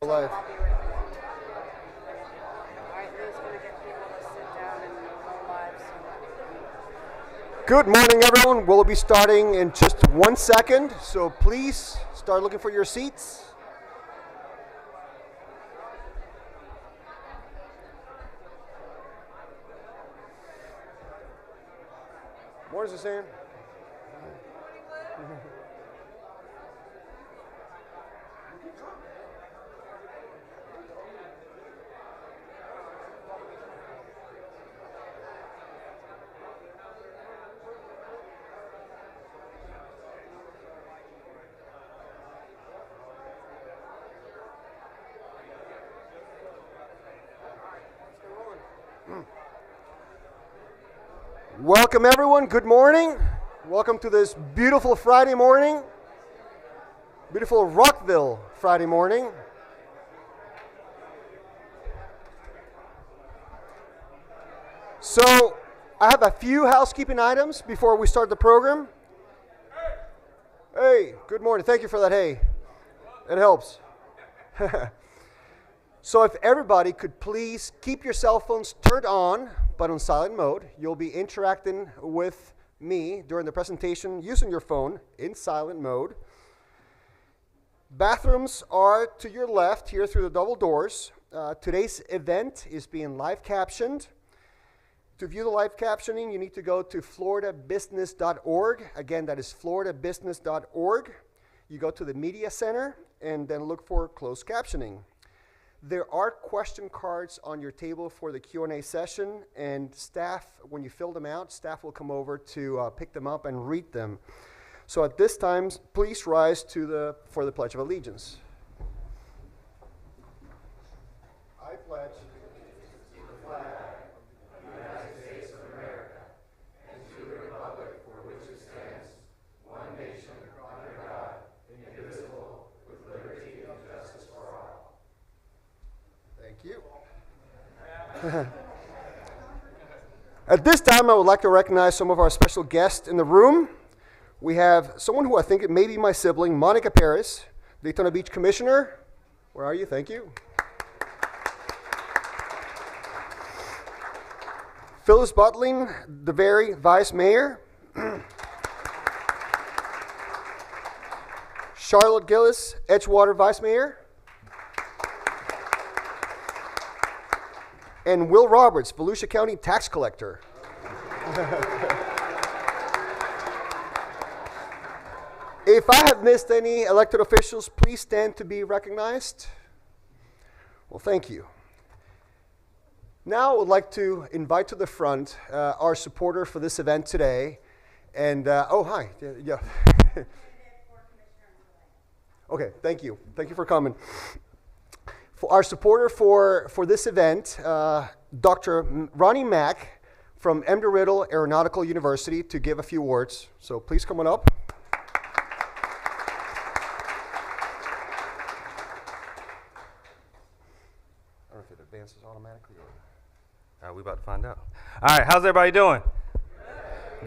Live. Good morning, everyone. We'll be starting in just 1 second, so please start looking for your seats. What is it saying? Welcome, everyone. Good morning. Welcome to this beautiful Friday morning. Beautiful Rockville Friday morning. So, I have a few housekeeping items before we start the program. Hey, good morning. Thank you for that. Hey, it helps. So if everybody could please keep your cell phones turned on, but on silent mode. You'll be interacting with me during the presentation using your phone in silent mode. Bathrooms are to your left here through the double doors. Today's event is being live captioned. To view the live captioning, you need to go to floridabusiness.org. Again, that is floridabusiness.org. You go to the media center and then look for closed captioning. There are question cards on your table for the Q&A session, and staff, when you fill them out, staff will come over to pick them up and read them. So at this time, please rise for the Pledge of Allegiance. I pledge to the flag of the United States of America and to the republic for which it stands, one nation, under God, indivisible, with liberty and justice for all. Thank you. At this time, I would like to recognize some of our special guests in the room. We have someone who I think it may be my sibling, Monica Paris, Daytona Beach Commissioner. Where are you? Thank you. Phyllis Butling, the very Vice Mayor. Charlotte Gillis, Edgewater Vice Mayor. And Will Roberts, Volusia County Tax Collector. If I have missed any elected officials, please stand to be recognized. Well, thank you. Now I would like to invite to the front our supporter for this event today. And, oh, hi. Yeah. Okay, thank you. Thank you for coming. For our supporter for this event, Dr. Ronnie Mack from Embry-Riddle Aeronautical University to give a few words. So please come on up. I don't know if it advances automatically or... We about to find out. All right, how's everybody doing?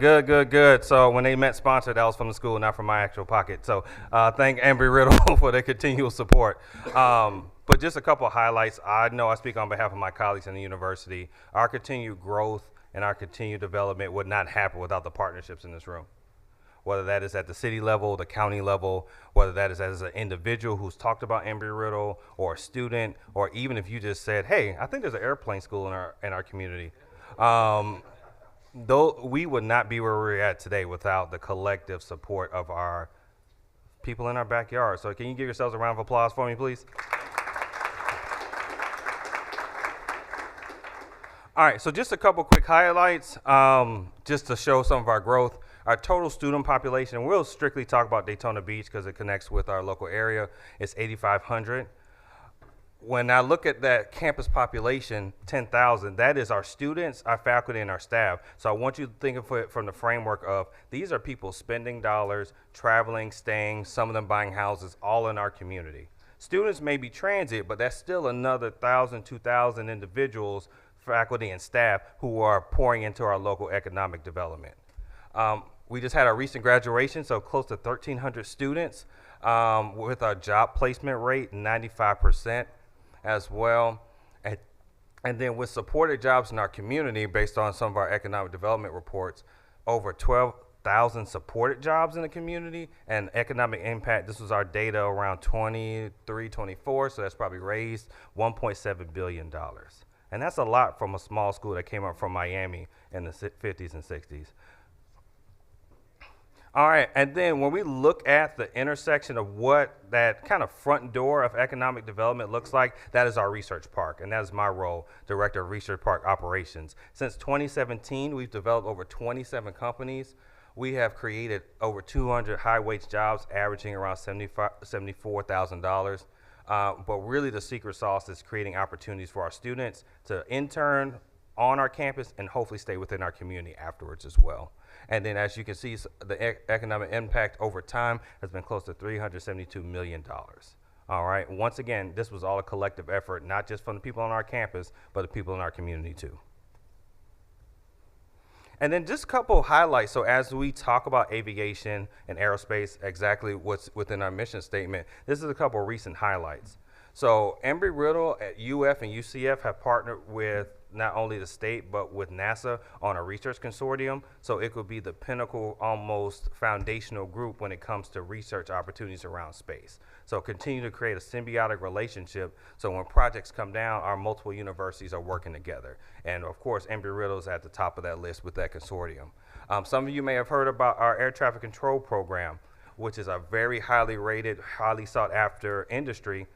Good. So when they meant sponsor, that was from the school, not from my actual pocket. So thank Embry-Riddle for their continual support. But just a couple of highlights. I know I speak on behalf of my colleagues in the university. Our continued growth and our continued development would not happen without the partnerships in this room. Whether that is at the city level, the county level, whether that is as an individual who's talked about Embry-Riddle, or a student, or even if you just said, hey, I think there's an airplane school in our community. Though we would not be where we're at today without the collective support of our people in our backyard. So can you give yourselves a round of applause for me, please? All right, so just a couple quick highlights, just to show some of our growth. Our total student population, we'll strictly talk about Daytona Beach because it connects with our local area, it's 8,500. When I look at that campus population, 10,000, that is our students, our faculty, and our staff. So I want you to think of it from the framework of these are people spending dollars, traveling, staying, some of them buying houses, all in our community. Students may be transit, but that's still another 1,000, 2,000 individuals, faculty, and staff who are pouring into our local economic development. We just had our recent graduation, so close to 1,300 students. with our job placement rate, 95% as well. And then with supported jobs in our community, based on some of our economic development reports, over 12,000 supported jobs in the community, and economic impact, this was our data around 23, 24, so that's probably raised $1.7 billion. And that's a lot from a small school that came up from Miami in the 50s and 60s. All right, and then when we look at the intersection of what that kind of front door of economic development looks like, that is our research park, and that is my role, Director of Research Park Operations. Since 2017, we've developed over 27 companies. We have created over 200 high-wage jobs, averaging around $74,000. But really the secret sauce is creating opportunities for our students to intern on our campus and hopefully stay within our community afterwards as well. And then as you can see, the economic impact over time has been close to $372 million. All right, once again, this was all a collective effort, not just from the people on our campus, but the people in our community too. And then just a couple highlights. So as we talk about aviation and aerospace, exactly what's within our mission statement, this is a couple recent highlights. So Embry-Riddle at UF and UCF have partnered with not only the state, but with NASA on a research consortium. So it could be the pinnacle, almost foundational group when it comes to research opportunities around space. So continue to create a symbiotic relationship. So when projects come down, our multiple universities are working together. And of course, Embry-Riddle is at the top of that list with that consortium. Some of you may have heard about our air traffic control program, which is a very highly rated, highly sought after industry.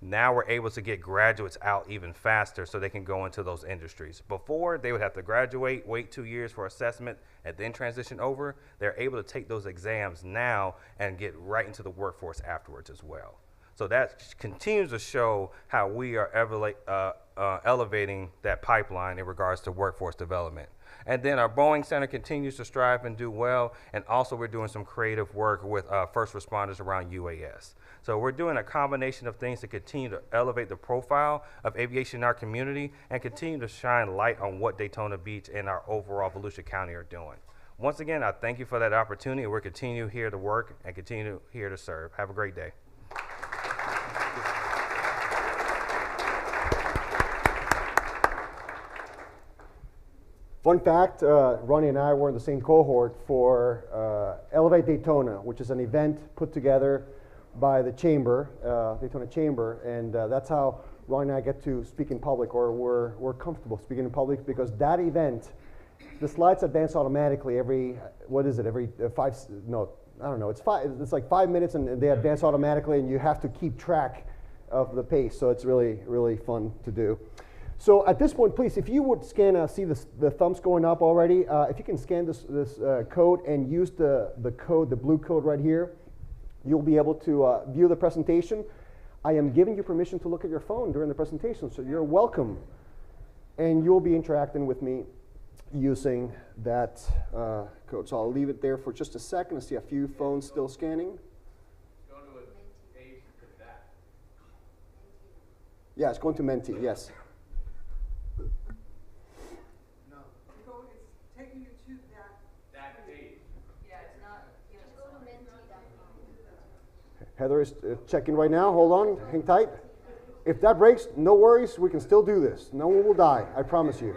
Now we're able to get graduates out even faster so they can go into those industries. Before, they would have to graduate, wait 2 years for assessment, and then transition over. They're able to take those exams now and get right into the workforce afterwards as well. So that continues to show how we are elevating that pipeline in regards to workforce development. And then our Boeing Center continues to strive and do well, and also we're doing some creative work with first responders around UAS. So we're doing a combination of things to continue to elevate the profile of aviation in our community and continue to shine light on what Daytona Beach and our overall Volusia County are doing. Once again, I thank you for that opportunity. We're continuing here to work and continue here to serve. Have a great day. Fun fact, Ronnie and I were in the same cohort for Elevate Daytona, which is an event put together by the Chamber, Daytona Chamber, and that's how Ronnie and I get to speak in public, or we're comfortable speaking in public, because that event, the slides advance automatically every, what is it, every it's like 5 minutes, and they advance automatically, and you have to keep track of the pace, so it's really, really fun to do. So at this point, please, if you would scan, see the thumbs going up already, if you can scan this code and use the code, the blue code right here, you'll be able to view the presentation. I am giving you permission to look at your phone during the presentation, so you're welcome. And you'll be interacting with me using that code. So I'll leave it there for just a second. I see a few phones still scanning. Go to a page to that. Yeah, it's going to Menti, yes. Heather is checking right now. Hold on, hang tight. If that breaks, no worries. We can still do this. No one will die, I promise you.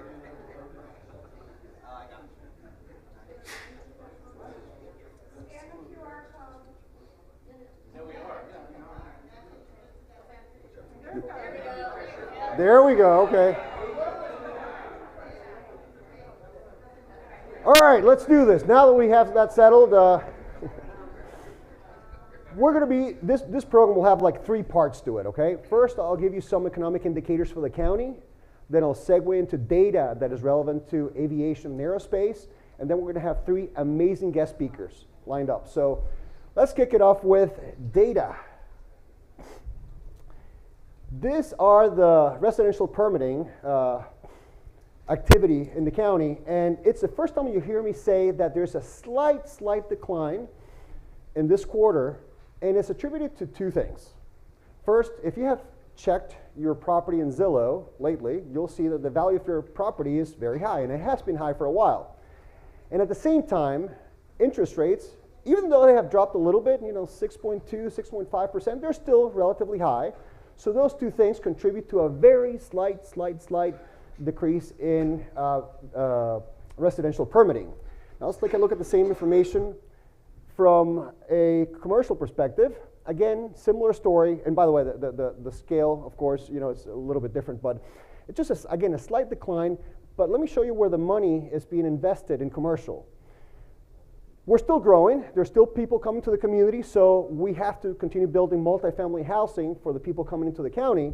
There we go, okay. All right, let's do this. Now that we have that settled, we're going to be, this program will have like 3 parts to it, okay? First, I'll give you some economic indicators for the county. Then I'll segue into data that is relevant to aviation and aerospace. And then we're going to have 3 amazing guest speakers lined up. So let's kick it off with data. These are the residential permitting activity in the county. And it's the first time you hear me say that there's a slight decline in this quarter. And it's attributed to 2 things. First, if you have checked your property in Zillow lately, you'll see that the value of your property is very high, and it has been high for a while. And at the same time, interest rates even though they have dropped a little bit, 6.2, 6.5%, they're still relatively high. So those two things contribute to a very slight decrease in residential permitting. Now let's take a look at the same information from a commercial perspective. Again, similar story, and by the way, the scale, of course, it's a little bit different, but it's just, again, a slight decline. But let me show you where the money is being invested in commercial. We're still growing. There's still people coming to the community, so we have to continue building multifamily housing for the people coming into the county.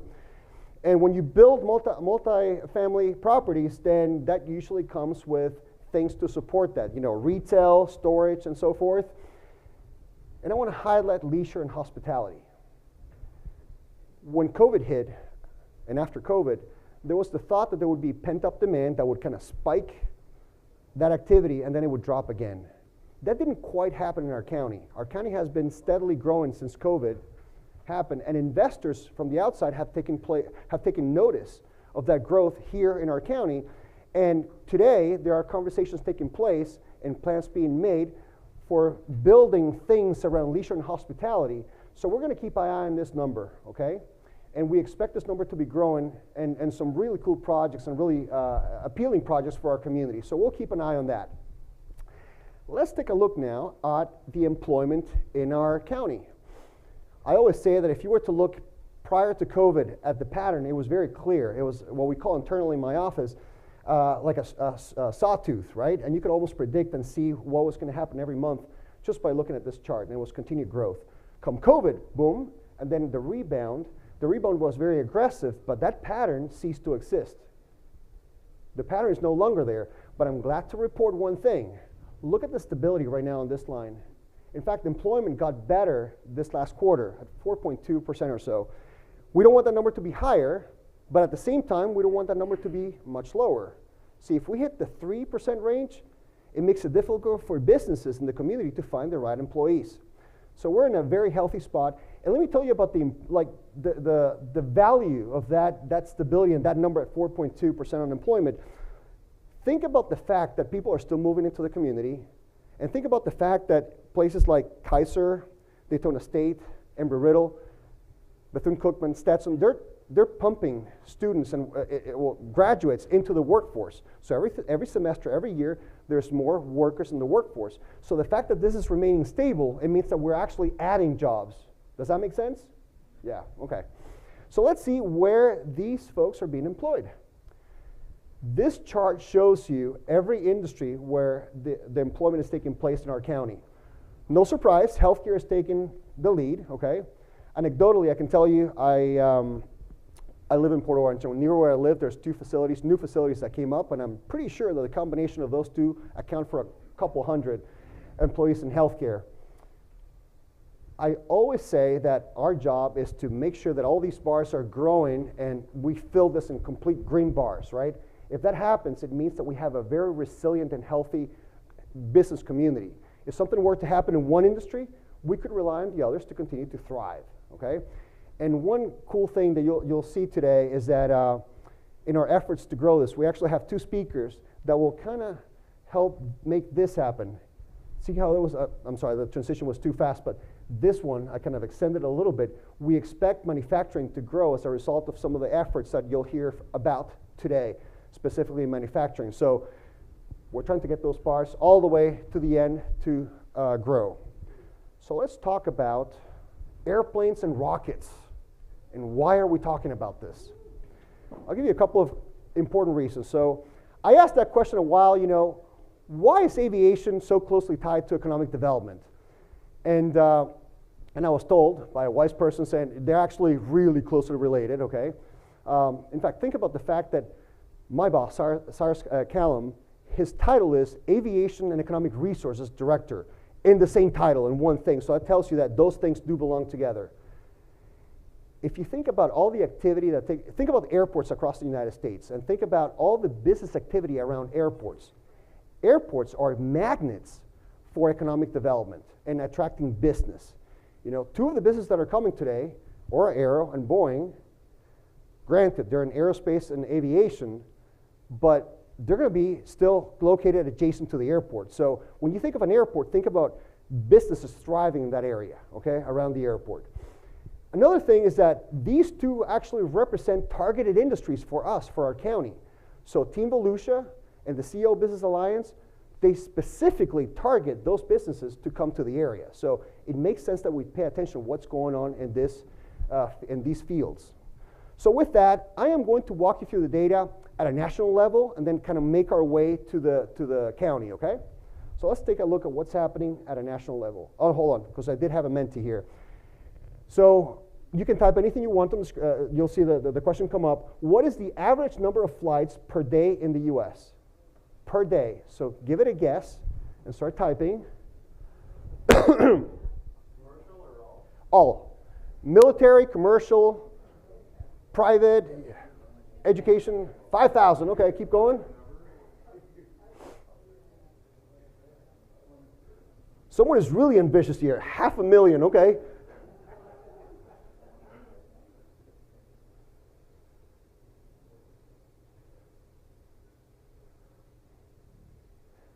And when you build multifamily properties, then that usually comes with things to support that, retail, storage, and so forth. And I want to highlight leisure and hospitality. When COVID hit, and after COVID, there was the thought that there would be pent-up demand that would kind of spike that activity, and then it would drop again. That didn't quite happen in our county. Our county has been steadily growing since COVID happened, and investors from the outside have taken notice of that growth here in our county. And today, there are conversations taking place and plans being made for building things around leisure and hospitality. So we're going to keep an eye on this number, okay? And we expect this number to be growing, and some really cool projects and really appealing projects for our community. So we'll keep an eye on that. Let's take a look now at the employment in our county. I always say that if you were to look prior to COVID at the pattern, it was very clear. It was what we call internally in my office like a sawtooth, right? And you could almost predict and see what was going to happen every month just by looking at this chart, and it was continued growth. Come COVID, boom, and then the rebound was very aggressive, but that pattern ceased to exist. The pattern is no longer there, but I'm glad to report one thing. Look at the stability right now on this line. In fact, employment got better this last quarter at 4.2% or so. We don't want that number to be higher, but at the same time, we don't want that number to be much lower. See, if we hit the 3% range, it makes it difficult for businesses in the community to find the right employees. So we're in a very healthy spot. And let me tell you about the value of that stability and that number at 4.2% unemployment. Think about the fact that people are still moving into the community, and think about the fact that places like Kaiser, Daytona State, Embry-Riddle, Bethune-Cookman, Stetson, they're pumping students and graduates into the workforce. So every semester, every year, there's more workers in the workforce. So the fact that this is remaining stable, it means that we're actually adding jobs. Does that make sense? Yeah, okay. So let's see where these folks are being employed. This chart shows you every industry where the employment is taking place in our county. No surprise, healthcare is taking the lead, okay? Anecdotally, I can tell you, I live in Port Orange, and near where I live, there's new facilities that came up, and I'm pretty sure that the combination of those two account for a couple hundred employees in healthcare. I always say that our job is to make sure that all these bars are growing, and we fill this in complete green bars, right? If that happens, it means that we have a very resilient and healthy business community. If something were to happen in one industry, we could rely on the others to continue to thrive, okay? And one cool thing that you'll see today is that in our efforts to grow this, we actually have two speakers that will kind of help make this happen. See how it was, I'm sorry, the transition was too fast, but this one, I kind of extended a little bit. We expect manufacturing to grow as a result of some of the efforts that you'll hear about today, specifically in manufacturing. So we're trying to get those bars all the way to the end to grow. So let's talk about airplanes and rockets. And why are we talking about this? I'll give you a couple of important reasons. So I asked that question a while, why is aviation so closely tied to economic development? And I was told by a wise person saying they're actually really closely related, okay? In fact, think about the fact that my boss, Cyrus, Callum, his title is Aviation and Economic Resources Director in the same title in one thing. So that tells you that those things do belong together. If you think about all the activity think about airports across the United States and think about all the business activity around airports. Airports are magnets for economic development and attracting business. Two of the businesses that are coming today are Aero and Boeing. Granted, they're in aerospace and aviation, but they're going to be still located adjacent to the airport. So when you think of an airport, think about businesses thriving in that area, okay, around the airport. Another thing is that these two actually represent targeted industries for us, for our county. So Team Volusia and the CEO Business Alliance, they specifically target those businesses to come to the area. So it makes sense that we pay attention to what's going on in these fields. So with that, I am going to walk you through the data at a national level and then kind of make our way to the county, okay? So let's take a look at what's happening at a national level. Oh, hold on, because I did have a Menti here. So you can type anything you want. You'll see the question come up. What is the average number of flights per day in the US? Per day. So give it a guess and start typing. Commercial or all? All. Military, commercial, private, education, 5,000. Okay, keep going. Someone is really ambitious here. 500,000, okay.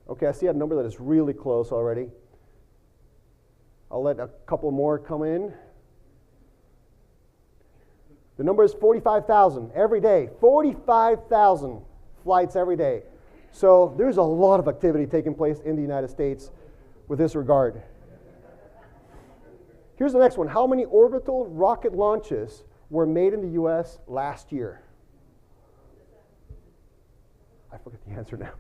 Okay, I see a number that is really close already. I'll let a couple more come in. The number is 45,000 every day. 45,000 flights every day. So there's a lot of activity taking place in the United States with this regard. Here's the next one. How many orbital rocket launches were made in the US last year? I forget the answer now.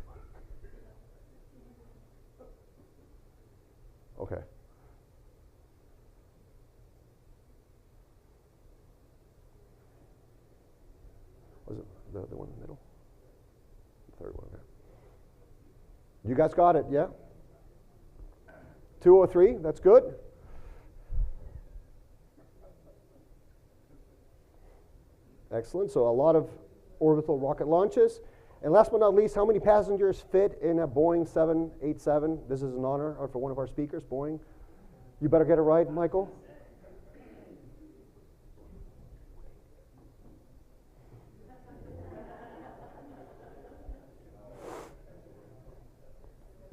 Okay. Was it the one in the middle? The third one, okay. You guys got it, yeah? 203, that's good. Excellent, so a lot of orbital rocket launches. And last but not least, how many passengers fit in a Boeing 787? This is an honor for one of our speakers, Boeing. You better get it right, Michael.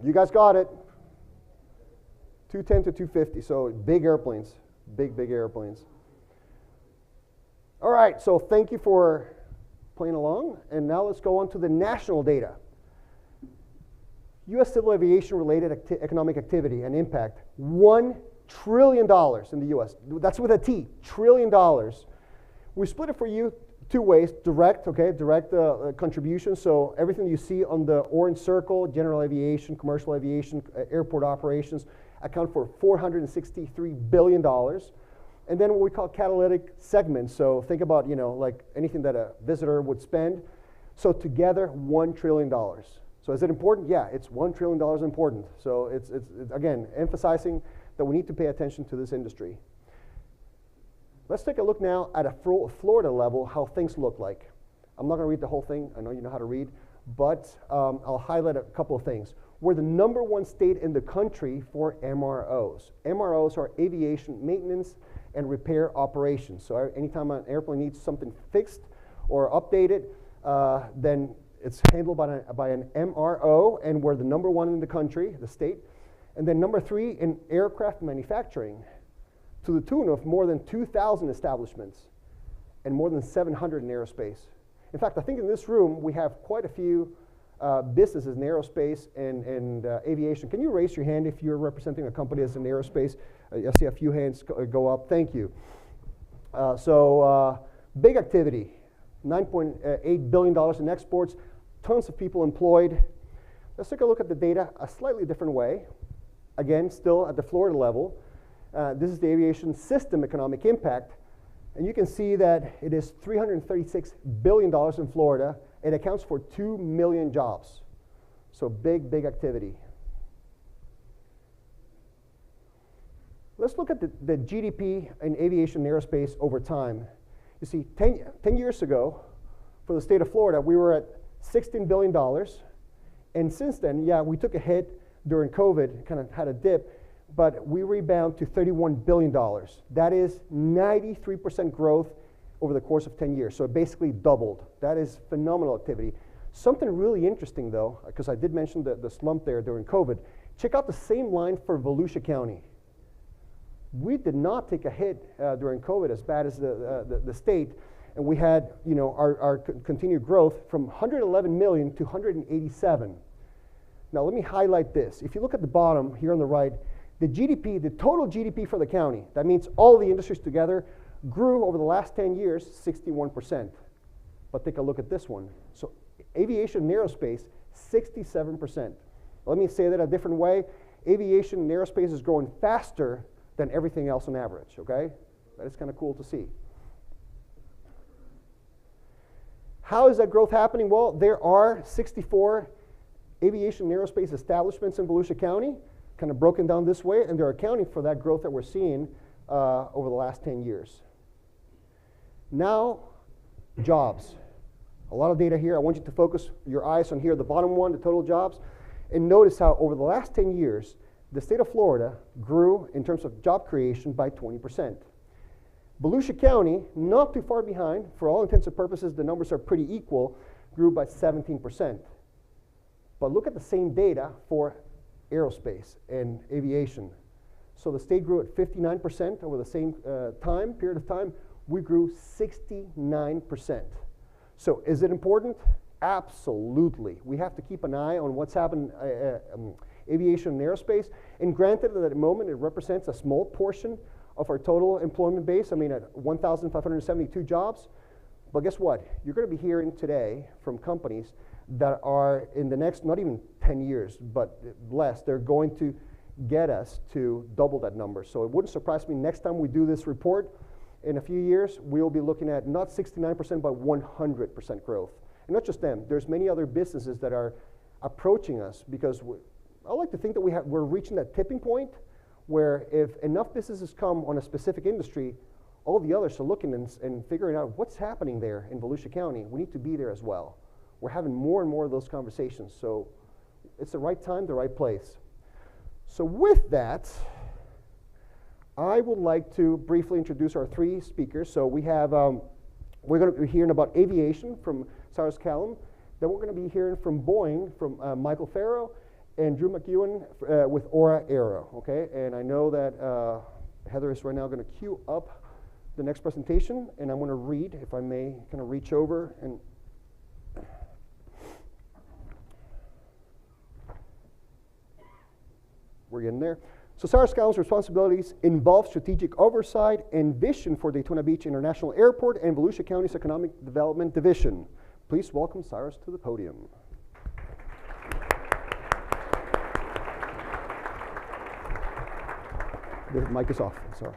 You guys got it. 210 to 250, so big airplanes, big airplanes. All right, so thank you for playing along, and now let's go on to the national data. U.S. civil aviation related economic activity and impact, $1 trillion in the U.S. That's with a T, $1 trillion. We split it for you two ways, direct contribution, so everything you see on the orange circle, general aviation, commercial aviation, airport operations, account for $463 billion. And then what we call catalytic segments, so think about, like anything that a visitor would spend. So together, $1 trillion. So is it important? Yeah, it's $1 trillion important. So it's again, emphasizing that we need to pay attention to this industry. Let's take a look now at a Florida level, how things look like. I'm not gonna read the whole thing, I know you know how to read, but I'll highlight a couple of things. We're the #1 state in the country for MROs. MROs are aviation maintenance and repair operations. So anytime an airplane needs something fixed or updated, then it's handled by an MRO, and we're the #1 in the country, the state. And then #3 in aircraft manufacturing, to the tune of more than 2,000 establishments and more than 700 in aerospace. In fact, I think in this room we have quite a few businesses in aerospace and aviation. Can you raise your hand if you're representing a company that's in aerospace? I see a few hands go up. Thank you. Big activity, $9.8 billion in exports, tons of people employed. Let's take a look at the data a slightly different way. Again, still at the Florida level. This is the aviation system economic impact. And you can see that it is $336 billion in Florida. It accounts for 2 million jobs. So big activity. Let's look at the GDP in aviation and aerospace over time. You see, 10 years ago, for the state of Florida, we were at $16 billion. And since then, yeah, we took a hit during COVID, kind of had a dip, but we rebound to $31 billion. That is 93% growth over the course of 10 years. So it basically doubled. That is phenomenal activity. Something really interesting though, because I did mention the slump there during COVID, Check out the same line for Volusia County. We did not take a hit during COVID as bad as the state, and we had our continued growth from 111 million to 187. Now let me highlight this. If you look at the bottom here on the right, the GDP, the total GDP for the county, that means all the industries together, grew over the last 10 years 61%. But take a look at this one. So aviation and aerospace, 67%. Let me say that a different way. Aviation and aerospace is growing faster than everything else on average, okay? That is kind of cool to see. How is that growth happening? Well, there are 64 aviation and aerospace establishments in Volusia County, kind of broken down this way, and they're accounting for that growth that we're seeing over the last 10 years. Now, jobs. A lot of data here. I want you to focus your eyes on here, the bottom one, the total jobs, and notice how over the last 10 years, the state of Florida grew in terms of job creation by 20%. Volusia County, not too far behind, for all intents and purposes, the numbers are pretty equal, grew by 17%. But look at the same data for aerospace and aviation. So the state grew at 59% over the same period of time. We grew 69%. So is it important? Absolutely. We have to keep an eye on what's happening aviation and aerospace. And granted that at the moment it represents a small portion of our total employment base. I mean, at 1,572 jobs. But guess what? You're going to be hearing today from companies that are in the next, not even 10 years, but less, they're going to get us to double that number. So it wouldn't surprise me next time we do this report in a few years, we'll be looking at not 69%, but 100% growth. And not just them, there's many other businesses that are approaching us because I like to think that we're reaching that tipping point where if enough businesses come on a specific industry, all the others are looking and figuring out what's happening there in Volusia County. We need to be there as well. We're having more and more of those conversations. So it's the right time, the right place. So with that, I would like to briefly introduce our three speakers. So we have, we're going to be hearing about aviation from Cyrus Callum. Then we're going to be hearing from Boeing, from Michael Ferro, and Drew McEwen with Aero, okay? And I know that Heather is right now going to queue up the next presentation, and I'm going to read, if I may, kind of reach over and we're getting there. So Cyrus Callum's responsibilities involve strategic oversight and vision for Daytona Beach International Airport and Volusia County's Economic Development Division. Please welcome Cyrus to the podium. The mic is off, sorry.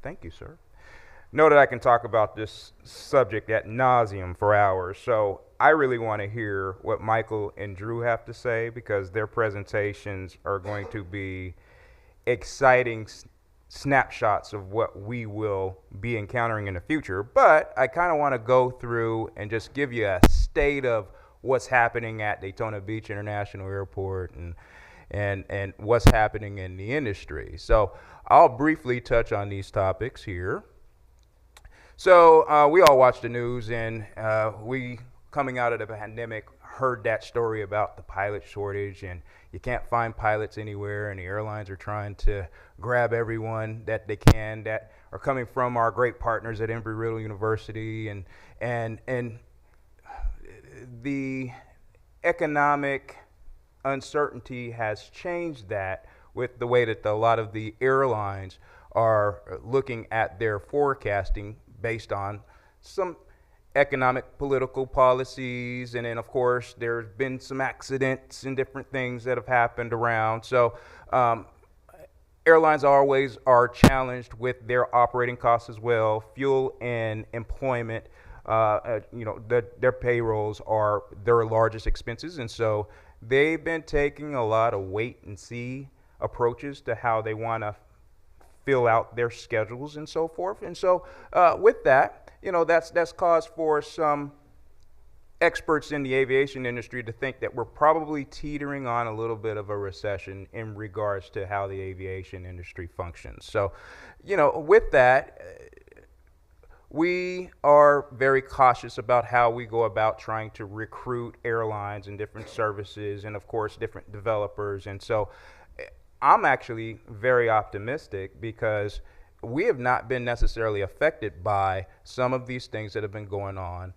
Thank you, sir. Know that I can talk about this subject ad nauseum for hours, so I really want to hear what Michael and Drew have to say because their presentations are going to be exciting snapshots of what we will be encountering in the future. But I kind of want to go through and just give you a state of what's happening at Daytona Beach International Airport and what's happening in the industry. So I'll briefly touch on these topics here. So we all watch the news, and we, coming out of the pandemic, heard that story about the pilot shortage, and you can't find pilots anywhere, and the airlines are trying to grab everyone that they can that are coming from our great partners at Embry-Riddle University, and the economic uncertainty has changed that with the way that a lot of the airlines are looking at their forecasting based on some economic political policies, and then of course there's been some accidents and different things that have happened around. So airlines always are challenged with their operating costs as well. Fuel and employment, their payrolls are their largest expenses, and so they've been taking a lot of wait and see approaches to how they want to fill out their schedules and so forth. And so with that, that's cause for some experts in the aviation industry to think that we're probably teetering on a little bit of a recession in regards to how the aviation industry functions. So, with that, we are very cautious about how we go about trying to recruit airlines and different services and, of course, different developers. And so I'm actually very optimistic because we have not been necessarily affected by some of these things that have been going on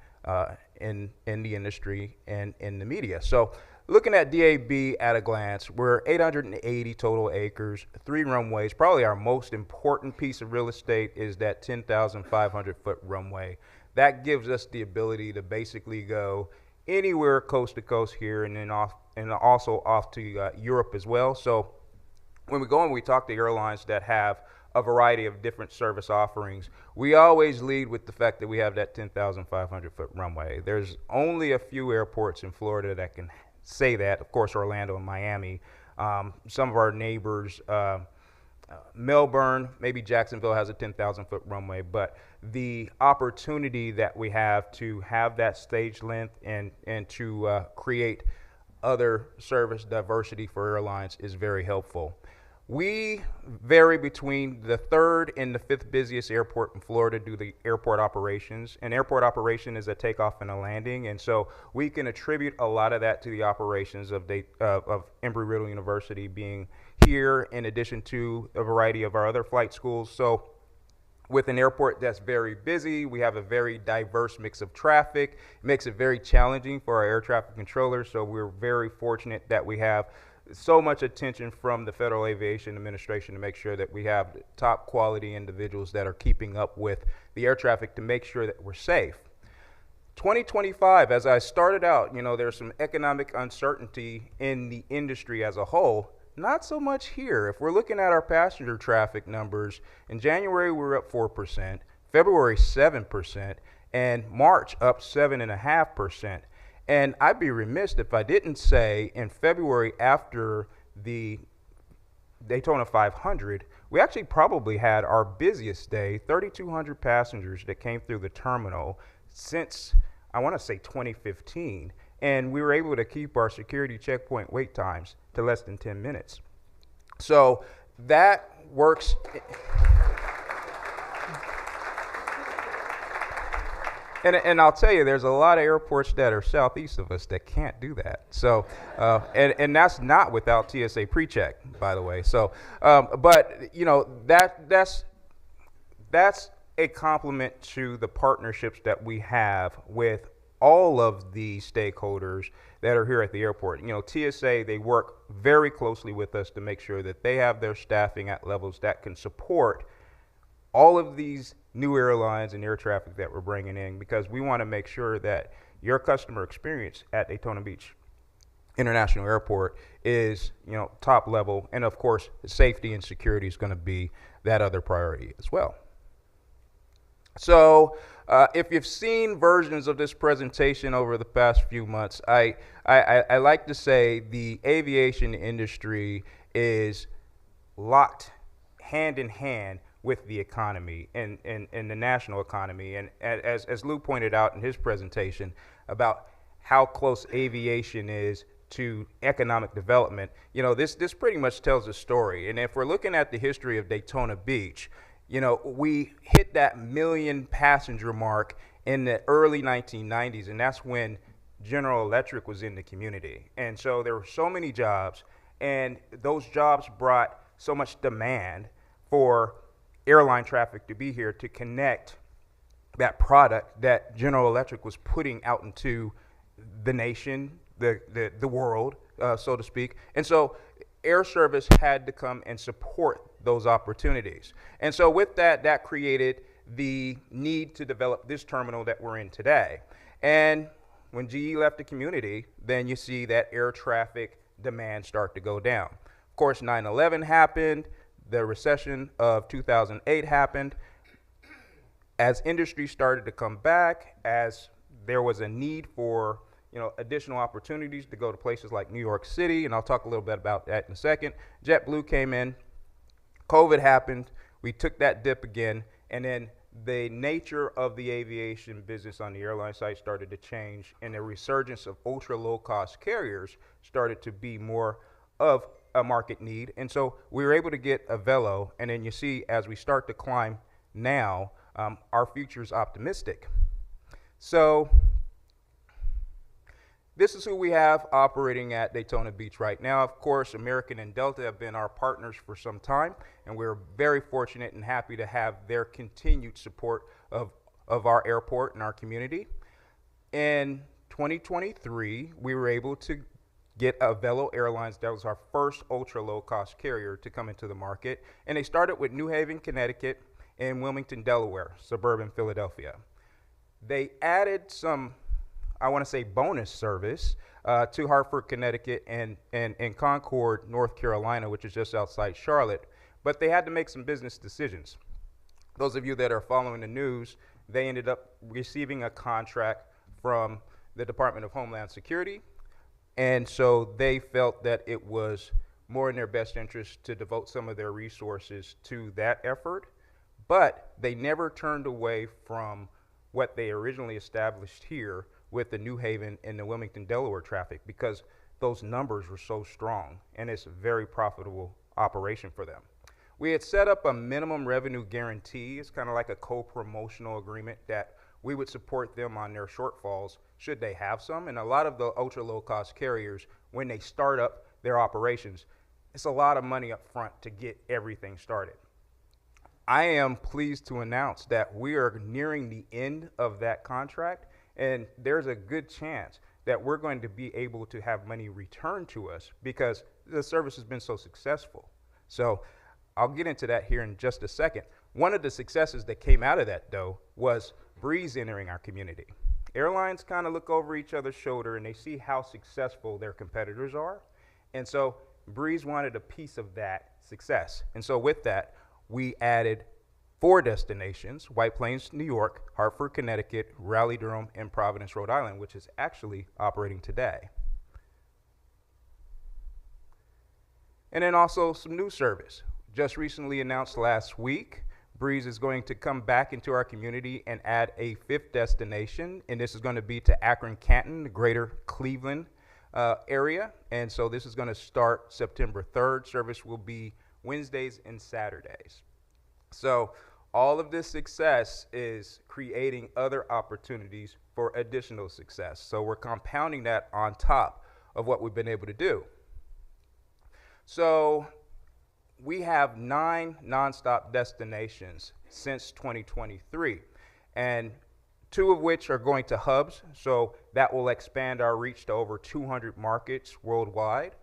in the industry and in the media. So looking at DAB at a glance, we're 880 total acres, 3 runways. Probably our most important piece of real estate is that 10,500 foot runway. That gives us the ability to basically go anywhere coast to coast here and then also off to Europe as well. So when we go and we talk to airlines that have a variety of different service offerings, we always lead with the fact that we have that 10,500 foot runway. There's only a few airports in Florida that can say that. Of course, Orlando and Miami. Some of our neighbors, Melbourne, maybe Jacksonville has a 10,000 foot runway, but the opportunity that we have to have that stage length and to create other service diversity for airlines is very helpful. We vary between the 3rd and the 5th busiest airport in Florida due to the airport operations. An airport operation is a takeoff and a landing, and so we can attribute a lot of that to the operations of Embry-Riddle University being here, in addition to a variety of our other flight schools. So with an airport that's very busy, we have a very diverse mix of traffic. It makes it very challenging for our air traffic controllers, so we're very fortunate that we have so much attention from the Federal Aviation Administration to make sure that we have top quality individuals that are keeping up with the air traffic to make sure that we're safe. 2025, as I started out, there's some economic uncertainty in the industry as a whole. Not so much here. If we're looking at our passenger traffic numbers, in January we were up 4%, February 7%, and March up 7.5%. And I'd be remiss if I didn't say in February, after the Daytona 500, we actually probably had our busiest day, 3,200 passengers that came through the terminal since, I want to say, 2015. And we were able to keep our security checkpoint wait times to less than 10 minutes. So that works. And I'll tell you, there's a lot of airports that are southeast of us that can't do that. So, and that's not without TSA PreCheck, by the way. So, but that's a compliment to the partnerships that we have with all of the stakeholders that are here at the airport. TSA, they work very closely with us to make sure that they have their staffing at levels that can support all of these new airlines and air traffic that we're bringing in, because we want to make sure that your customer experience at Daytona Beach International Airport is, top level. And of course, safety and security is going to be that other priority as well. So if you've seen versions of this presentation over the past few months, I like to say the aviation industry is locked hand in hand with the economy and the national economy. And as Lou pointed out in his presentation about how close aviation is to economic development, this pretty much tells a story. And if we're looking at the history of Daytona Beach, we hit that 1 million passenger mark in the early 1990s, and that's when General Electric was in the community. And so there were so many jobs, and those jobs brought so much demand for airline traffic to be here to connect that product that General Electric was putting out into the nation, the world, so to speak. And so air service had to come and support those opportunities. And so with that, that created the need to develop this terminal that we're in today. And when GE left the community, then you see that air traffic demand start to go down. Of course, 9/11 happened. The recession of 2008 happened. As industry started to come back, as there was a need for additional opportunities to go to places like New York City, and I'll talk a little bit about that in a second. JetBlue came in, COVID happened, we took that dip again, and then the nature of the aviation business on the airline side started to change, and the resurgence of ultra low-cost carriers started to be more of a market need. And so we were able to get a Velo, and then you see as we start to climb now, our future is optimistic. So this is who we have operating at Daytona Beach right now. Of course, American and Delta have been our partners for some time, and we're very fortunate and happy to have their continued support of our airport and our community. In 2023, we were able to get a Velo Airlines. That was our first ultra low-cost carrier to come into the market, and they started with New Haven, Connecticut, and Wilmington, Delaware, suburban Philadelphia. They added some, I want to say, bonus service to Hartford, Connecticut, and Concord, North Carolina, which is just outside Charlotte. But they had to make some business decisions. Those of you that are following the news, they ended up receiving a contract from the Department of Homeland Security, and so they felt that it was more in their best interest to devote some of their resources to that effort. But they never turned away from what they originally established here with the New Haven and the Wilmington, Delaware traffic, because those numbers were so strong, and it's a very profitable operation for them. We had set up a minimum revenue guarantee. It's kind of like a co-promotional agreement that we would support them on their shortfalls should they have some. And a lot of the ultra low-cost carriers, when they start up their operations, it's a lot of money up front to get everything started. I am pleased to announce that we are nearing the end of that contract, and there's a good chance that we're going to be able to have money returned to us because the service has been so successful. So I'll get into that here in just a second. One of the successes that came out of that, though, was Breeze entering our community. Airlines kind of look over each other's shoulder and they see how successful their competitors are. And so Breeze wanted a piece of that success. And so with that, we added 4 destinations: White Plains, New York, Hartford, Connecticut, Raleigh-Durham, and Providence, Rhode Island, which is actually operating today. And then also some new service. Just recently announced last week, Breeze is going to come back into our community and add a 5th destination, and this is going to be to Akron-Canton, the greater Cleveland area. And so this is going to start September 3rd. Service will be Wednesdays and Saturdays. So all of this success is creating other opportunities for additional success. So we're compounding that on top of what we've been able to do. So we have 9 nonstop destinations since 2023, and 2 of which are going to hubs. So that will expand our reach to over 200 markets worldwide.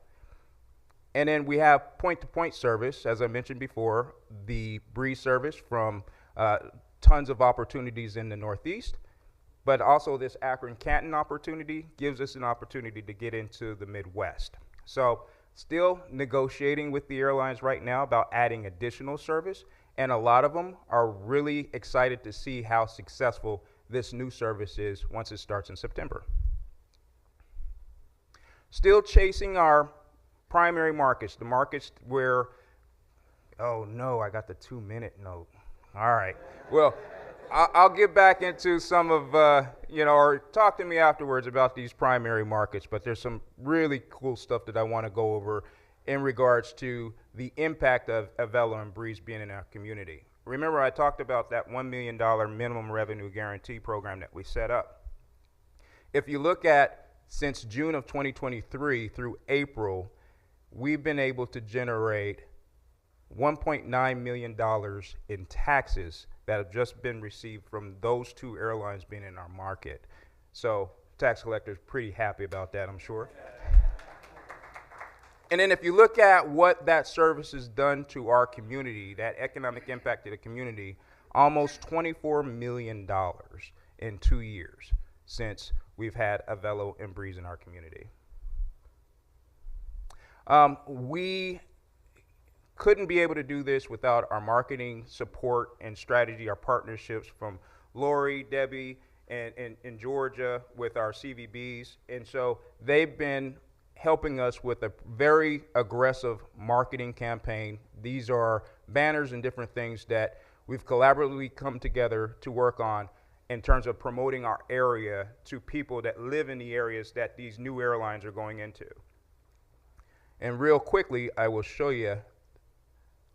And then we have point-to-point service, as I mentioned before, the Breeze service from tons of opportunities in the Northeast, but also this Akron-Canton opportunity gives us an opportunity to get into the Midwest. So still negotiating with the airlines right now about adding additional service, and a lot of them are really excited to see how successful this new service is once it starts in September. Still chasing our primary markets, the markets where, oh no, I got the 2-minute note. All right. Well, I'll get back into some of, or talk to me afterwards about these primary markets, but there's some really cool stuff that I want to go over in regards to the impact of Velo and Breeze being in our community. Remember, I talked about that $1 million minimum revenue guarantee program that we set up. If you look at since June of 2023 through April, we've been able to generate $1.9 million in taxes that have just been received from those 2 airlines being in our market. So tax collectors pretty happy about that, I'm sure. And then if you look at what that service has done to our community, that economic impact to the community, almost $24 million in 2 years since we've had a Velo and Breeze in our community. We couldn't be able to do this without our marketing support and strategy, our partnerships from Lori, Debbie, and Georgia with our CVBs. And so they've been helping us with a very aggressive marketing campaign. These are banners and different things that we've collaboratively come together to work on in terms of promoting our area to people that live in the areas that these new airlines are going into. And real quickly, I will show you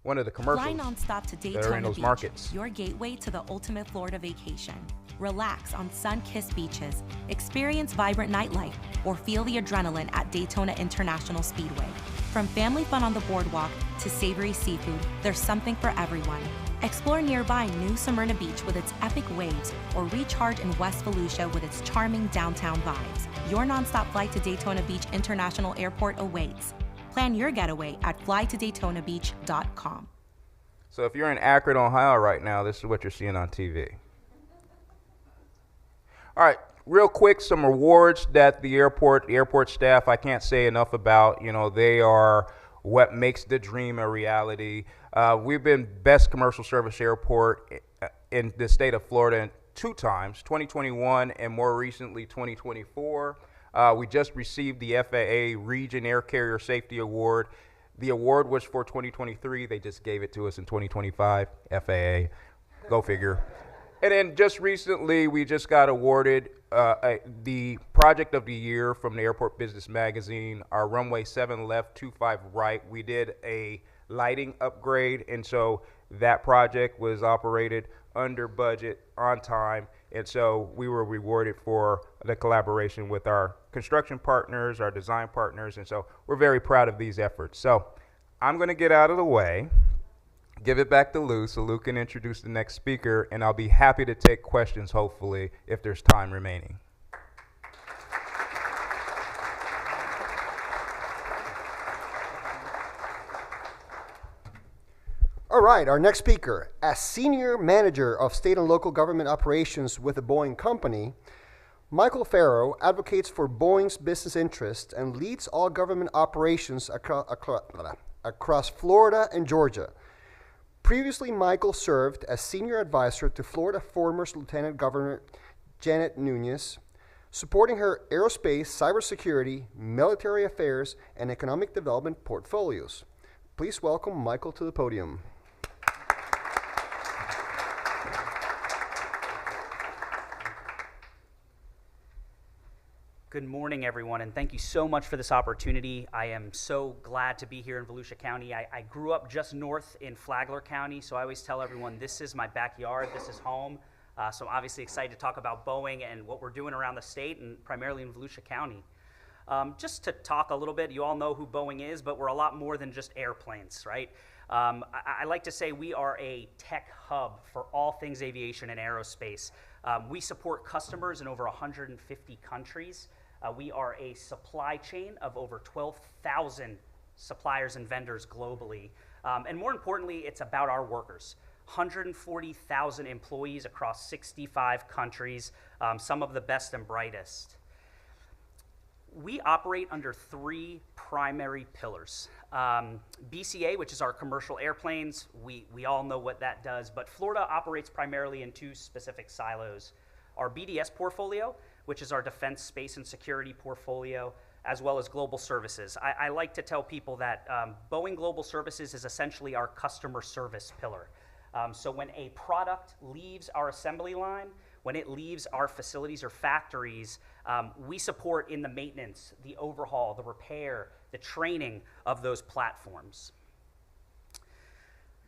one of the commercials Fly nonstop to that are in Daytona those Beach, markets. your gateway to the ultimate Florida vacation. Relax on sun-kissed beaches, experience vibrant nightlife, or feel the adrenaline at Daytona International Speedway. From family fun on the boardwalk to savory seafood, there's something for everyone. Explore nearby New Smyrna Beach with its epic waves, or recharge in West Volusia with its charming downtown vibes. Your nonstop flight to Daytona Beach International Airport awaits. Plan your getaway at flytodaytonabeach.com. So if you're in Akron, Ohio right now, this is what you're seeing on TV. All right, real quick, some awards that the airport staff, I can't say enough about. You know, they are what makes the dream a reality. We've been Best Commercial Service Airport in the state of Florida 2 times, 2021 and more recently 2024. We just received the FAA Region Air Carrier Safety Award. The award was for 2023. They just gave it to us in 2025. FAA, go figure. And then just recently, we just got awarded the Project of the Year from the Airport Business Magazine. Our runway 7 left, 25 right. We did a lighting upgrade, and so that project was operated under budget, on time, and so we were rewarded for the collaboration with our construction partners, our design partners, and so we're very proud of these efforts. So I'm going to get out of the way, give it back to Lou so Lou can introduce the next speaker, and I'll be happy to take questions, hopefully, if there's time remaining. All right, our next speaker, as Senior Manager of State and Local Government Operations with the Boeing Company, Michael Ferro advocates for Boeing's business interests and leads all government operations across Florida and Georgia. Previously, Michael served as Senior Advisor to Florida former Lieutenant Governor Janet Nunez, supporting her aerospace, cybersecurity, military affairs, and economic development portfolios. Please welcome Michael to the podium. Good morning, everyone, and thank you so much for this opportunity. I am so glad to be here in Volusia County. I grew up just north in Flagler County, so I always tell everyone this is my backyard, this is home. So I'm obviously excited to talk about Boeing and what we're doing around the state and primarily in Volusia County. Just to talk a little bit, you all know who Boeing is, but we're a lot more than just airplanes, right? I like to say we are a tech hub for all things aviation and aerospace. We support customers in over 150 countries. We are a supply chain of over 12,000 suppliers and vendors globally. And more importantly, it's about our workers. 140,000 employees across 65 countries, some of the best and brightest. We operate under 3 primary pillars. BCA, which is our commercial airplanes, we all know what that does, but Florida operates primarily in 2 specific silos. Our BDS portfolio, which is our defense, space, and security portfolio, as well as global services. I like to tell people that Boeing Global Services is essentially our customer service pillar. So when a product leaves our assembly line, when it leaves our facilities or factories, we support in the maintenance, the overhaul, the repair, the training of those platforms.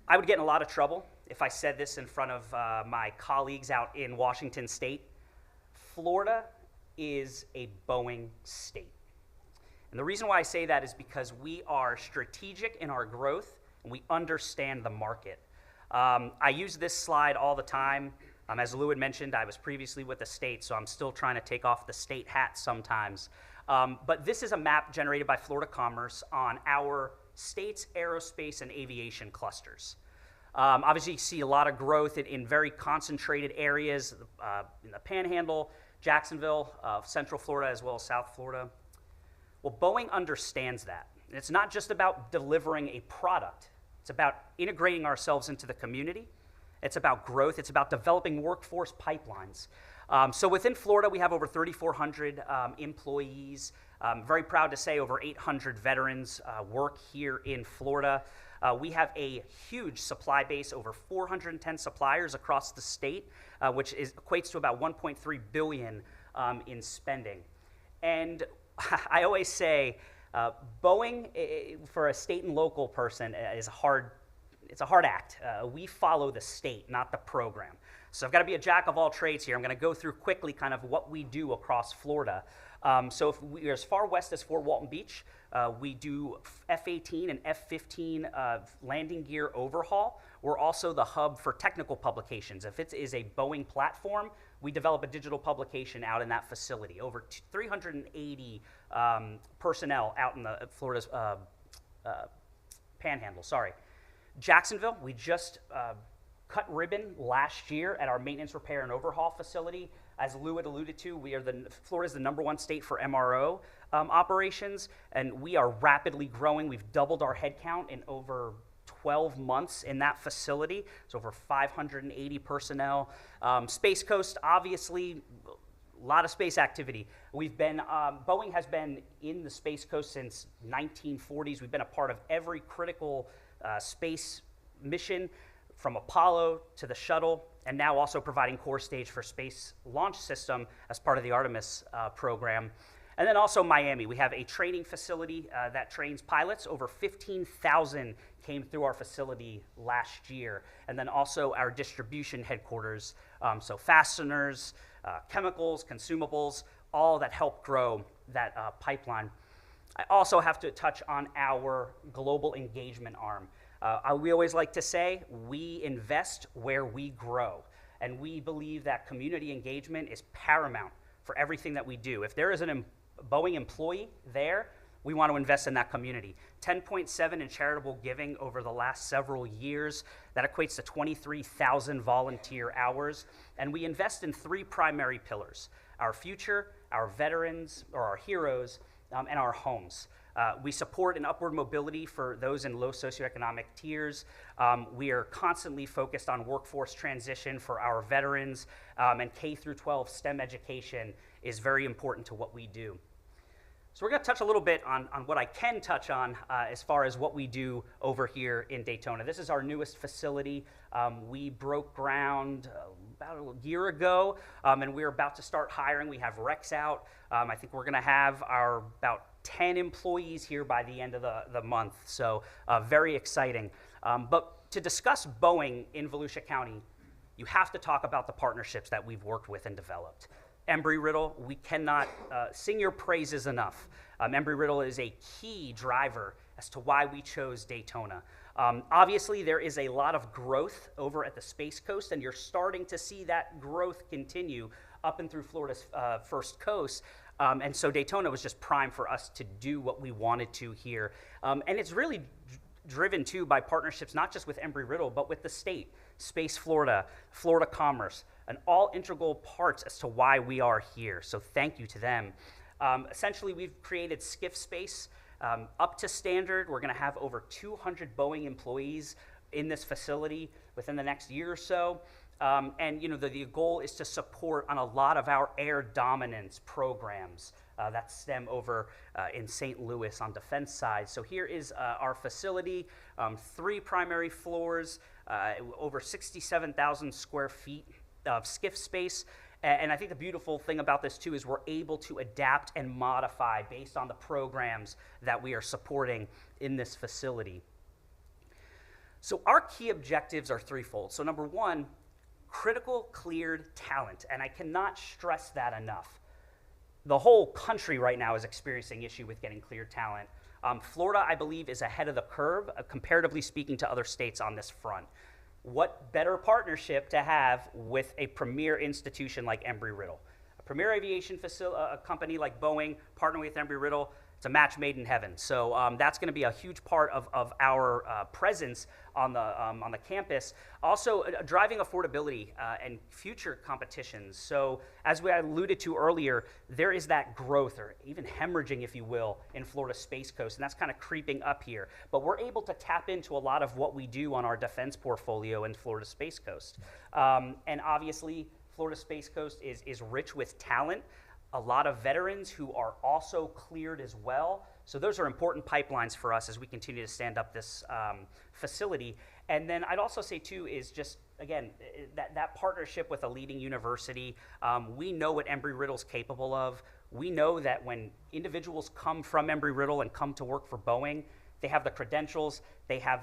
I would get in a lot of trouble if I said this in front of my colleagues out in Washington State. Florida is a Boeing state. And the reason why I say that is because we are strategic in our growth and we understand the market. I use this slide all the time. As Lou had mentioned, I was previously with the state, so I'm still trying to take off the state hat sometimes. But this is a map generated by Florida Commerce on our state's aerospace and aviation clusters. Obviously, you see a lot of growth in very concentrated areas in the Panhandle, Jacksonville, Central Florida, as well as South Florida. Well, Boeing understands that. And it's not just about delivering a product. It's about integrating ourselves into the community. It's about growth. It's about developing workforce pipelines. So within Florida, we have over 3,400 employees. Very proud to say over 800 veterans work here in Florida. We have a huge supply base, over 410 suppliers across the state, which equates to about 1.3 billion in spending. And I always say, Boeing, for a state and local person, is it's a hard act. We follow the state, not the program. So I've got to be a jack of all trades here. I'm going to go through quickly kind of what we do across Florida. So if we're as far west as Fort Walton Beach, we do F-18 and F-15 landing gear overhaul. We're also the hub for technical publications. If it is a Boeing platform, we develop a digital publication out in that facility. Over 380 personnel out in the Florida's panhandle, sorry. Jacksonville, we just cut ribbon last year at our maintenance, repair, and overhaul facility. As Lou had alluded to, Florida's the #1 state for MRO operations, and we are rapidly growing. We've doubled our headcount in over 12 months in that facility. It's over 580 personnel. Space Coast, obviously, a lot of space activity. Boeing has been in the Space Coast since 1940s. We've been a part of every critical space mission, from Apollo to the shuttle, and now also providing core stage for Space Launch System as part of the Artemis program. And then also Miami. We have a training facility that trains pilots. Over 15,000 came through our facility last year. And then also our distribution headquarters, so fasteners, chemicals, consumables, all that help grow that pipeline. I also have to touch on our global engagement arm. We always like to say, we invest where we grow. And we believe that community engagement is paramount for everything that we do. If there is a Boeing employee there, we want to invest in that community. 10.7 in charitable giving over the last several years. That equates to 23,000 volunteer hours. And we invest in 3 primary pillars: our future, our veterans, or our heroes, and our homes. We support an upward mobility for those in low socioeconomic tiers. We are constantly focused on workforce transition for our veterans, and K-12 STEM education is very important to what we do. So we're going to touch a little bit on what I can touch on as far as what we do over here in Daytona. This is our newest facility. We broke ground about a year ago, and we're about to start hiring. We have recs out. I think we're going to have our about 10 employees here by the end of the month, so very exciting. But to discuss Boeing in Volusia County, you have to talk about the partnerships that we've worked with and developed. Embry-Riddle, we cannot sing your praises enough. Embry-Riddle is a key driver as to why we chose Daytona. Obviously, there is a lot of growth over at the Space Coast, and you're starting to see that growth continue up and through Florida's first coast. And so Daytona was just prime for us to do what we wanted to here. And it's really driven too by partnerships, not just with Embry-Riddle, but with the state, Space Florida, Florida Commerce, and all integral parts as to why we are here. So thank you to them. Essentially, we've created skiff space up to standard. We're going to have over 200 Boeing employees in this facility within the next year or so. And the goal is to support on a lot of our air dominance programs that stem over in St. Louis on defense side. So here is our facility, 3 primary floors, over 67,000 square feet of skiff space. And I think the beautiful thing about this too is we're able to adapt and modify based on the programs that we are supporting in this facility. So our key objectives are threefold. So number 1, critical cleared talent, and I cannot stress that enough. The whole country right now is experiencing issue with getting cleared talent. Florida, I believe, is ahead of the curve, comparatively speaking to other states on this front. What better partnership to have with a premier institution like Embry-Riddle? A premier aviation company like Boeing partnering with Embry-Riddle, it's a match made in heaven. So that's going to be a huge part of our presence on the campus. Also, driving affordability and future competitions. So as we alluded to earlier, there is that growth, or even hemorrhaging, if you will, in Florida Space Coast, and that's kind of creeping up here. But we're able to tap into a lot of what we do on our defense portfolio in Florida Space Coast. And obviously, Florida Space Coast is rich with talent. A lot of veterans who are also cleared as well. So those are important pipelines for us as we continue to stand up this facility. And then I'd also say too is just, again, that partnership with a leading university. We know what Embry-Riddle's capable of. We know that when individuals come from Embry-Riddle and come to work for Boeing, they have the credentials, they have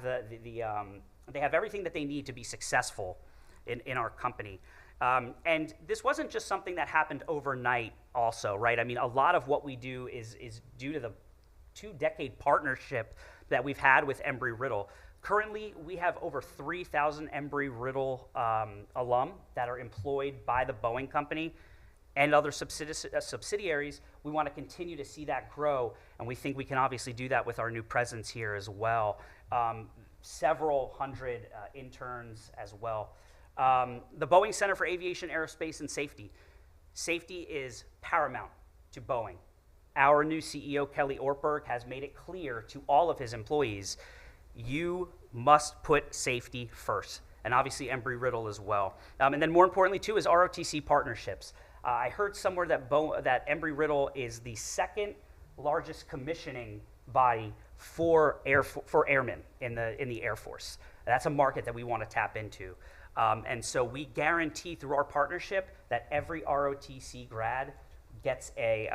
they have everything that they need to be successful in our company. And this wasn't just something that happened overnight also, right? I mean, a lot of what we do is due to the 2-decade partnership that we've had with Embry-Riddle. Currently, we have over 3,000 Embry-Riddle alum that are employed by the Boeing company and other subsidiaries. We want to continue to see that grow, and we think we can obviously do that with our new presence here as well. Several hundred interns as well. The Boeing Center for Aviation, Aerospace, and Safety. Safety is paramount to Boeing. Our new CEO, Kelly Ortberg, has made it clear to all of his employees, you must put safety first, and obviously Embry-Riddle as well. And then more importantly too is ROTC partnerships. I heard somewhere that Embry-Riddle is the second largest commissioning body for airmen in the Air Force. That's a market that we want to tap into. And so we guarantee through our partnership that every ROTC grad gets a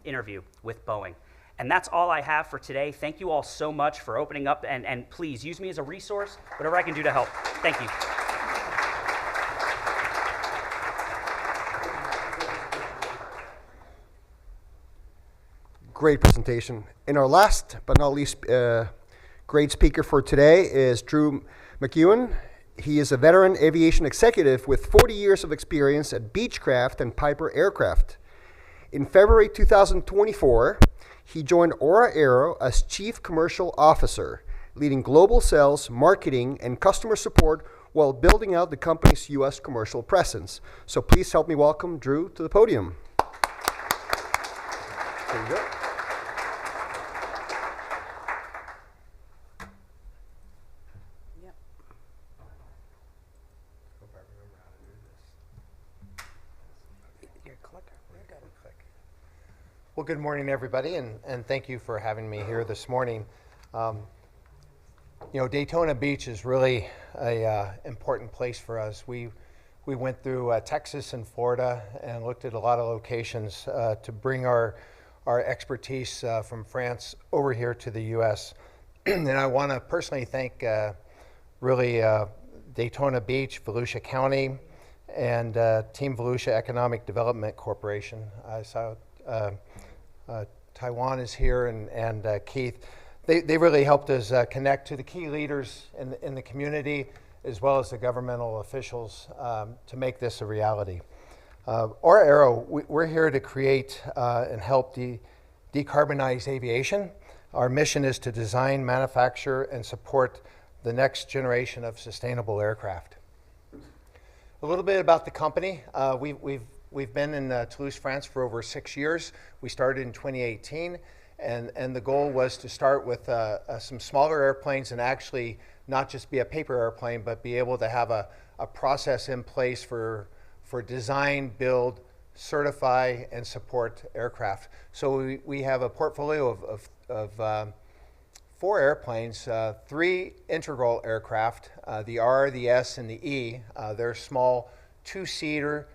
interview with Boeing. And that's all I have for today. Thank you all so much for opening up, and please use me as a resource, whatever I can do to help. Thank you. Great presentation. And our last but not least great speaker for today is Drew McEwen. He is a veteran aviation executive with 40 years of experience at Beechcraft and Piper Aircraft. In February 2024, he joined Aero as Chief Commercial Officer, leading global sales, marketing, and customer support while building out the company's U.S. commercial presence. So please help me welcome Drew to the podium. There you go. Well, good morning, everybody, and thank you for having me here this morning. Daytona Beach is really an important place for us. We went through Texas and Florida and looked at a lot of locations to bring our expertise from France over here to the U.S. And I want to personally thank Daytona Beach, Volusia County, and Team Volusia Economic Development Corporation. I saw Taiwan is here, and Keith. They really helped us connect to the key leaders in the community as well as the governmental officials to make this a reality. Aero, we're here to create and help decarbonize aviation. Our mission is to design, manufacture, and support the next generation of sustainable aircraft. A little bit about the company. We've been in Toulouse, France for over 6 years. We started in 2018, and the goal was to start with some smaller airplanes and actually not just be a paper airplane, but be able to have a process in place for design, build, certify, and support aircraft. So we have a portfolio of 4 airplanes, 3 integral aircraft, the R, the S, and the E. They're small 2-seater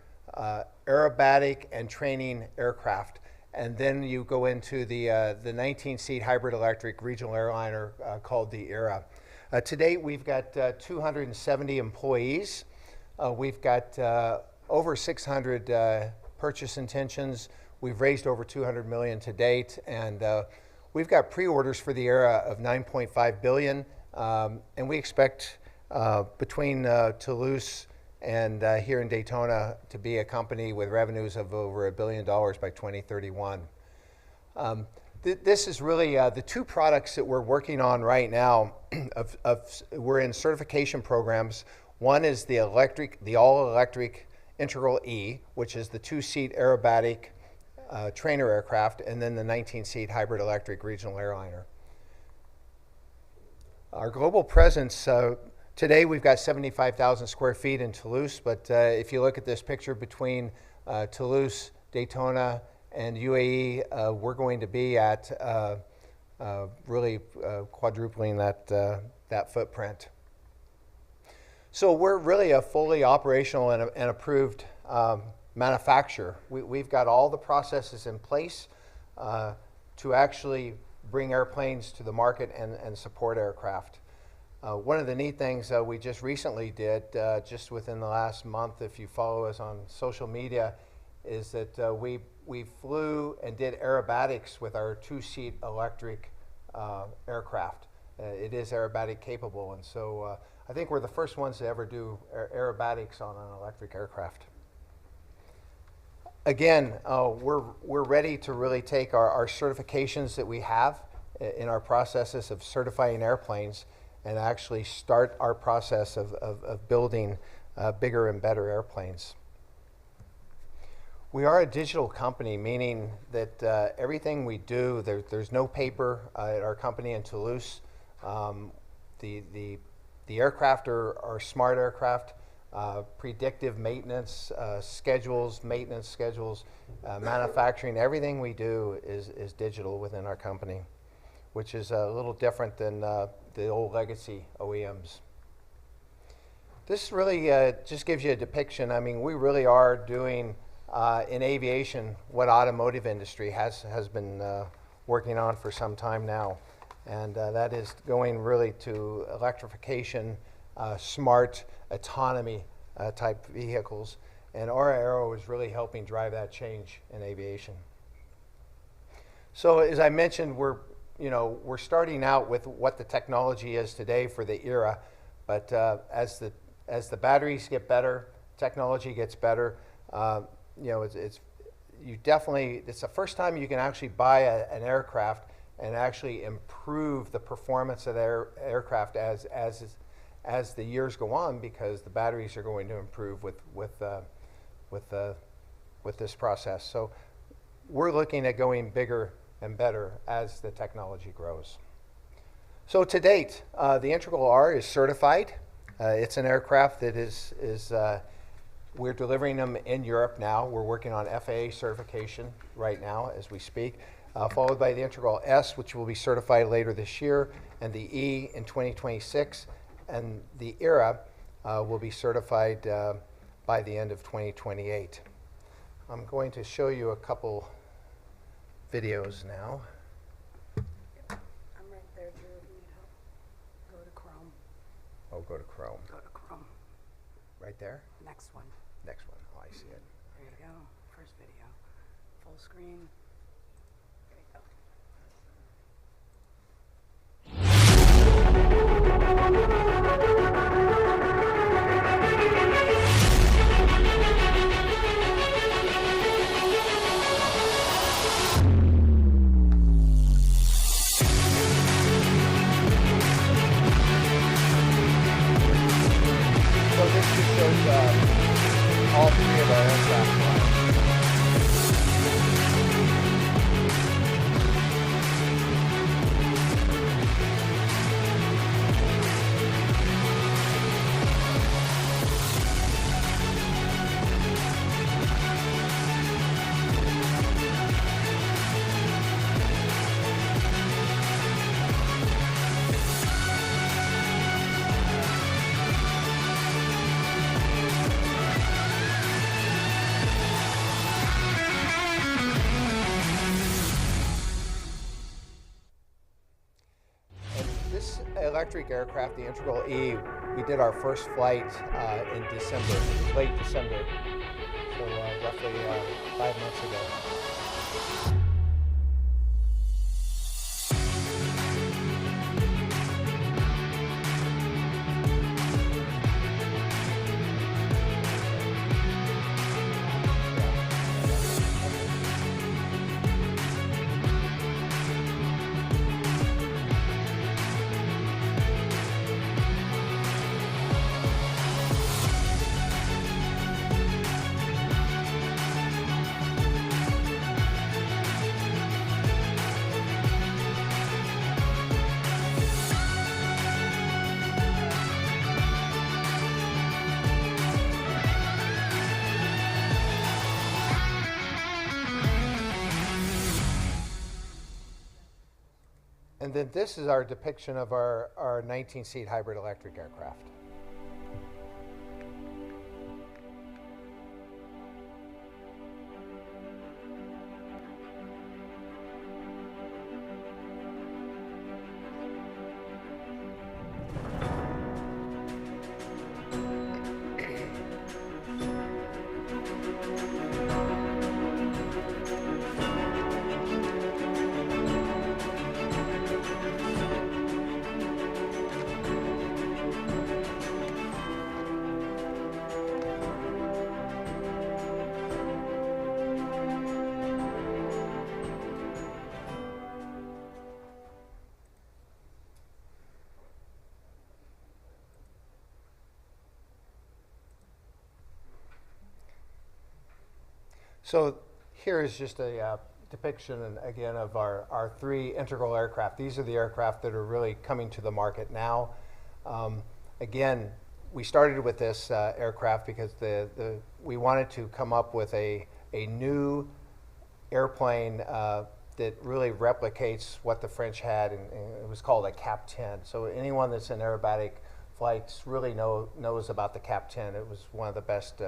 aerobatic and training aircraft. And then you go into the 19-seat hybrid electric regional airliner called the Aero. To date, we've got 270 employees. We've got over 600 purchase intentions. We've raised over $200 million to date, and we've got pre-orders for the Aero of $9.5 billion, and we expect between Toulouse and here in Daytona to be a company with revenues of over $1 billion by 2031. This is really the 2 products that we're working on right now. We're in certification programs. One is the all-electric Integral E, which is the 2-seat aerobatic trainer aircraft, and then the 19-seat hybrid electric regional airliner. Our global presence, today we've got 75,000 square feet in Toulouse, but if you look at this picture between Toulouse, Daytona, and UAE, we're going to be at really quadrupling that footprint. So we're really a fully operational and approved manufacturer. We've got all the processes in place to actually bring airplanes to the market and support aircraft. One of the neat things we just recently did, just within the last month, if you follow us on social media, is that we flew and did aerobatics with our two-seat electric aircraft. It is aerobatic capable, and so I think we're the first ones to ever do aerobatics on an electric aircraft. Again, we're ready to really take our certifications that we have in our processes of certifying airplanes and actually start our process of building bigger and better airplanes. We are a digital company, meaning that everything we do, there's no paper at our company in Toulouse. The aircraft are smart aircraft. Predictive maintenance schedules, manufacturing, everything we do is digital within our company, which is a little different than the old legacy OEMs. This really just gives you a depiction. I mean, we really are doing in aviation what automotive industry has been working on for some time now, and that is going really to electrification, smart autonomy type vehicles, and our Aero is really helping drive that change in aviation. So as I mentioned, we're starting out with what the technology is today for the era, but as the batteries get better, technology gets better. It's the first time you can actually buy an aircraft and actually improve the performance of the aircraft as the years go on, because the batteries are going to improve with this process. So we're looking at going bigger and better as the technology grows. So to date, the Integral R is certified. It's an aircraft that is we're delivering them in Europe now. We're working on FAA certification right now as we speak, followed by the Integral S, which will be certified later this year, and the E in 2026. And the ERA will be certified by the end of 2028. I'm going to show you a couple videos now. I'm right there, Drew, if you need help. Go to Chrome. Oh, go to Chrome. Go to Chrome. Right there? Next one. Next one. Oh, I see it. There you go. First video. Full screen. There you go. So this just shows all three of our aircraft lines. This electric aircraft, the Integral E, we did our first flight in December, late December, so roughly 5 months ago. And then this is our depiction of our 19-seat hybrid electric aircraft. So here is just a depiction, again, of our 3 integral aircraft. These are the aircraft that are really coming to the market now. Again, we started with this aircraft because we wanted to come up with a new airplane that really replicates what the French had, and it was called a Cap 10. So anyone that's in aerobatic flights really knows about the Cap 10. It was one of the best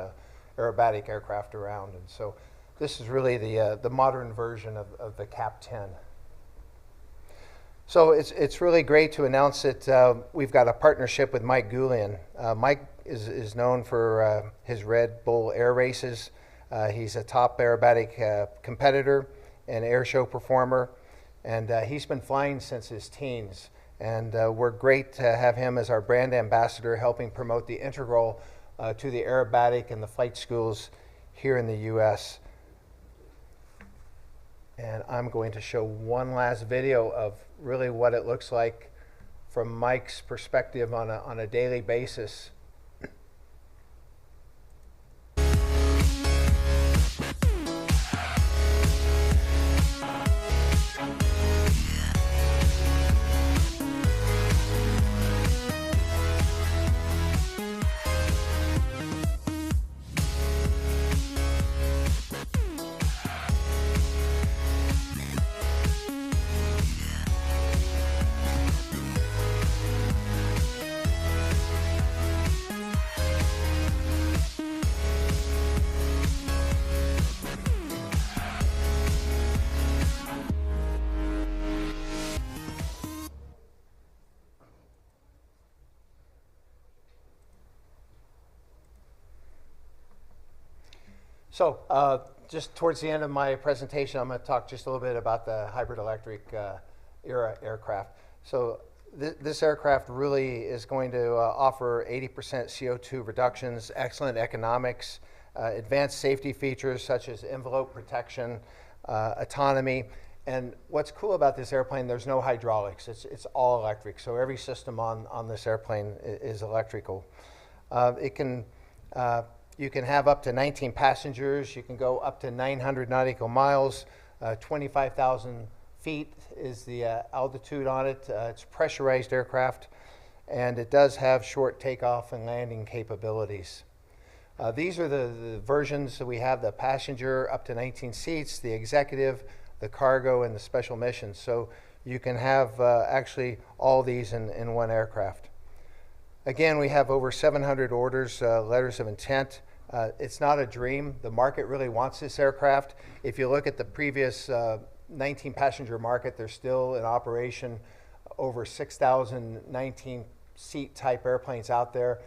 aerobatic aircraft around, and so this is really the modern version of the Cap 10. So it's really great to announce that we've got a partnership with McEwen. Mike is known for his Red Bull air races. He's a top aerobatic competitor and air show performer, and he's been flying since his teens. And we're great to have him as our brand ambassador, helping promote the integral to the aerobatic and the flight schools here in the U.S. And I'm going to show one last video of really what it looks like from Mike's perspective on a daily basis. So just towards the end of my presentation, I'm going to talk just a little bit about the hybrid electric era aircraft. So this aircraft really is going to offer 80% CO2 reductions, excellent economics, advanced safety features such as envelope protection, autonomy. And what's cool about this airplane, there's no hydraulics. It's all electric. So every system on this airplane is electrical. You can have up to 19 passengers. You can go up to 900 nautical miles. 25,000 feet is the altitude on it. It's a pressurized aircraft, and it does have short takeoff and landing capabilities. These are the versions that we have: the passenger up to 19 seats, the executive, the cargo, and the special missions. So you can have actually all these in one aircraft. Again, we have over 700 orders, letters of intent. It's not a dream. The market really wants this aircraft. If you look at the previous 19-passenger market, there's still in operation over 6,000 19-seat type airplanes out there.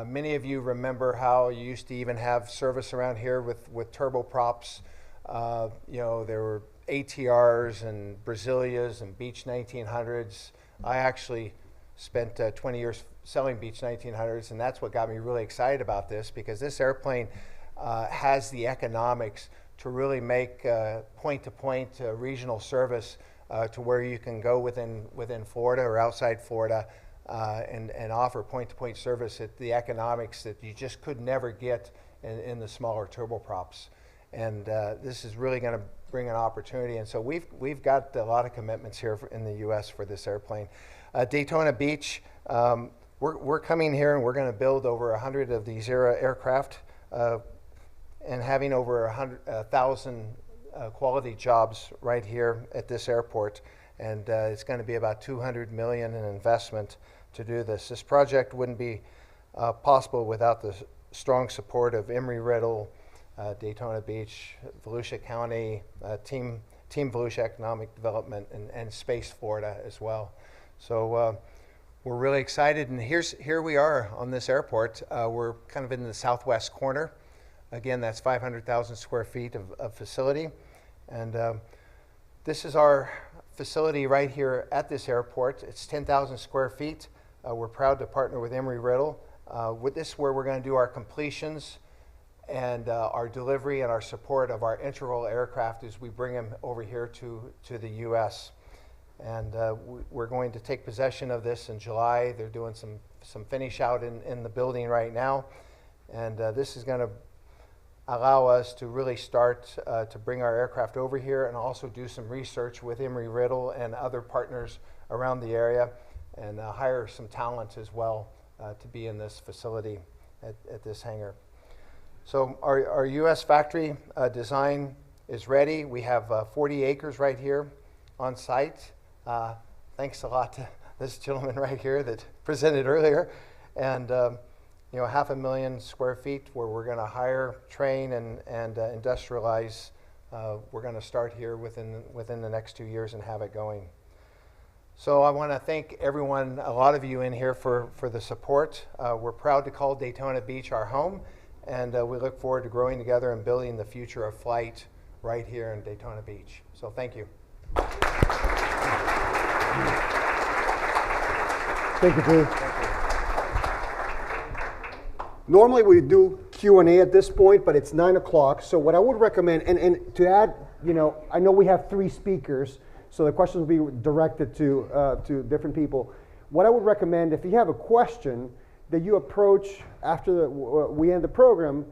Many of you remember how you used to even have service around here with turboprops. There were ATRs and Brasilias and Beech 1900s. I actually spent 20 years selling Beech 1900s, and that's what got me really excited about this, because this airplane has the economics to really make point-to-point regional service to where you can go within Florida or outside Florida and offer point-to-point service at the economics that you just could never get in the smaller turboprops. And this is really going to bring an opportunity. And so we've got a lot of commitments here in the U.S. for this airplane. Daytona Beach, we're coming here and we're going to build over 100 of these Era aircraft and having over 1,000 quality jobs right here at this airport. and it's going to be about $200 million in investment to do this. This project wouldn't be possible without the strong support of Embry-Riddle, Daytona Beach, Volusia County, Team Volusia Economic Development, and Space Florida as well. So we're really excited, and here we are on this airport. We're kind of in the southwest corner. Again, that's 500,000 square feet of facility, and this is our facility right here at this airport. It's 10,000 square feet. We're proud to partner with Embry-Riddle. With this, where we're going to do our completions and our delivery and our support of our integral aircraft as we bring them over here to the U.S. And we're going to take possession of this in July. They're doing some finish out in the building right now, and this is going to allow us to really start to bring our aircraft over here and also do some research with Embry-Riddle and other partners around the area, and hire some talent as well to be in this facility at this hangar. So our U.S. factory design is ready. We have 40 acres right here on site. Thanks a lot to this gentleman right here that presented earlier, and 500,000 square feet where we're going to hire, train, and industrialize. We're going to start here within the next 2 years and have it going. So I want to thank everyone, a lot of you in here for the support. We're proud to call Daytona Beach our home, and we look forward to growing together and building the future of flight right here in Daytona Beach. So thank you. Thank you, Drew. Normally we do Q&A at this point, but it's 9 o'clock. So what I would recommend, and to add, I know we have 3 speakers, so the questions will be directed to different people. What I would recommend, if you have a question, that you approach after we end the program,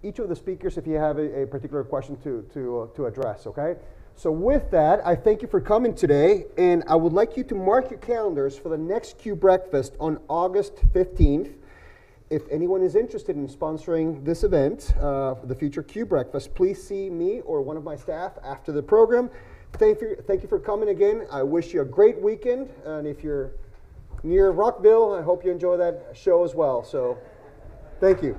each of the speakers, if you have a particular question to address, okay? So with that, I thank you for coming today, and I would like you to mark your calendars for the next Q Breakfast on August 15th. If anyone is interested in sponsoring this event, the future Q Breakfast, please see me or one of my staff after the program. Thank you for coming again. I wish you a great weekend, and if you're near Rockville, I hope you enjoy that show as well. So, thank you.